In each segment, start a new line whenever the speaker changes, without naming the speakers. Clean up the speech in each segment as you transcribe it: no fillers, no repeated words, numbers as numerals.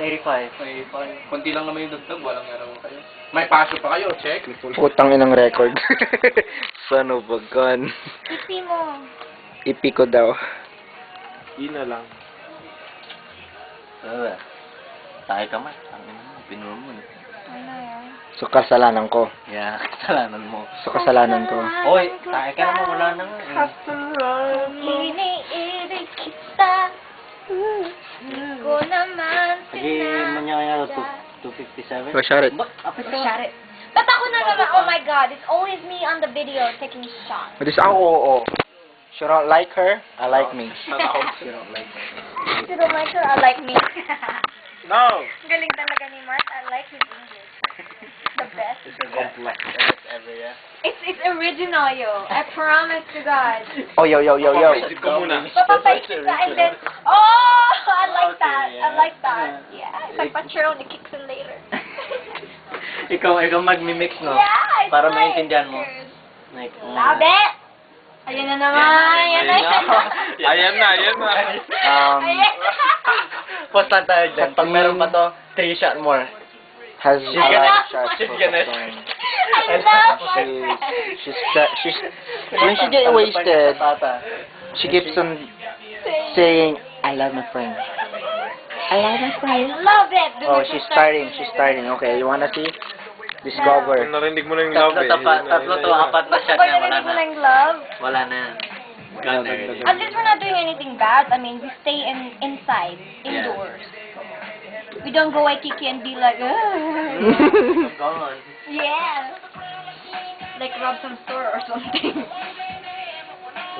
185.
May konti lang naman yung dagdag, walang nga naman kayo. May paso pa kayo, check.
Putang inang record. Son of a gun.
Isi mo.
Ipi ko daw.
Yun na lang.
Tayo ka man. Pinuno mo.
Ano yan?
So, kasalanan ko.
Yeah, kasalanan mo.
So, kasalanan ko.
Oy, tayo ka naman. Wala na nga.
Iniibig kita. Hindi ko naman
Sige, manya kaya 257.
Oh, shot it.
Apit ka.
Shut it. Ba't ako na naman? Oh my God, it's always me on the video taking shots.
But this ako, oo. She don't like her, I like me.
You don't like her, I like me.
No!
Galing talaga ni Mark. I like his English. The best.
It's a complex ever, yeah.
It's original, yo. I promise to God.
Oh, yo.
Papaisip ko muna.
Papapaisip ka and then, oh, I like
Okay,
that.
yeah.
I like that. Yeah, it's like Patron, it kicks in later.
ikaw mag-mimix, no?
Yeah, it's
Para
like-
maintindihan mo. Like,
Stop it! Ayan na naman. Ayan na.
Ayan na.
Ayan.
Post lang tayo dyan. Pag meron pa to, 3 shot more.
Has
She's
a lot
gonna-
of shots.
she's gonna-
I love my friend.
She's when she get wasted, she keeps on saying, I love my friend. I love my
I
friend.
love it.
Oh, she's starting. Okay, you wanna see? Discover.
Narinig mo na yung love
Tatlo to, 4 na shot
Pag
yan. Wala
narinig mo
na.
lang love,
Wala na yan. Gone already.
at least we're not doing anything bad. I mean, we stay inside,
Yeah.
indoors. We don't go Waikiki and be like,
Gone.
yeah. Like rob some store or something.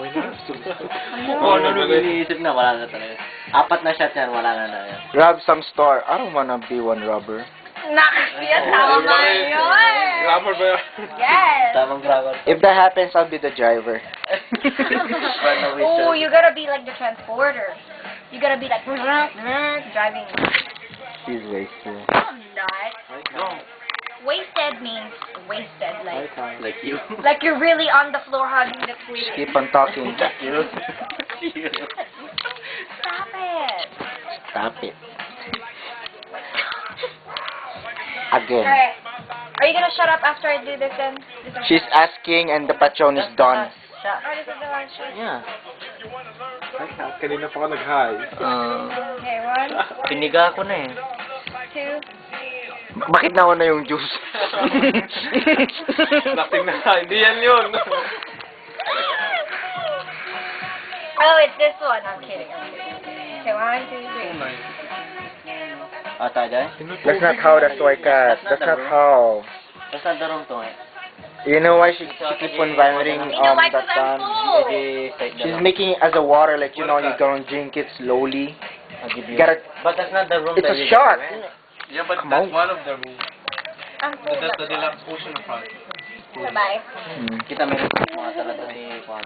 Oo, ano iniisip na, wala na talaga. 4 na shot yan, wala na yan.
Rob some store. I don't wanna be one robber.
Nakakasiya, tama ba yun?
Rapper ba yun?
Yes.
Tamang grabe.
If that happens, I'll be the driver.
Oh, you gotta be like the transporter. You gotta be like driving.
He's wasted.
I'm not.
No.
Wasted means wasted,
Like you.
like you're really on the floor hugging the
Just
toilet.
keep on talking.
You.
Stop it.
Stop it. Again.
Alright. Are you gonna shut up after I do this then?
She's asking and the patron is done.
Shot.
Oh, this is the last shot.
Yeah.
Kanina pa ka nag-hi.
Okay, 1,
Piniga ko na eh.
2.
Bakit nauna yung juice?
Lasing na. Hindi yan yun.
Oh, it's this one. I'm kidding. Okay, 1, 2, 3.
Ata dyan?
That's not how the story cut. That's not how.
That's not the wrong to eh.
You know why she keep on vomiting
You know why?
that
Because I'm full.
she's making it as a water, like you know, you don't drink it slowly.
I'll give you.
You gotta.
But that's not the room
It's
that
a
you
shot.
get to, eh.
Yeah, but
Come
that's
on.
one of the rules.
I'm full.
That's the deluxe ocean front.
Bye-bye.
Hmm.
Kita meron mga talaga ni Juan.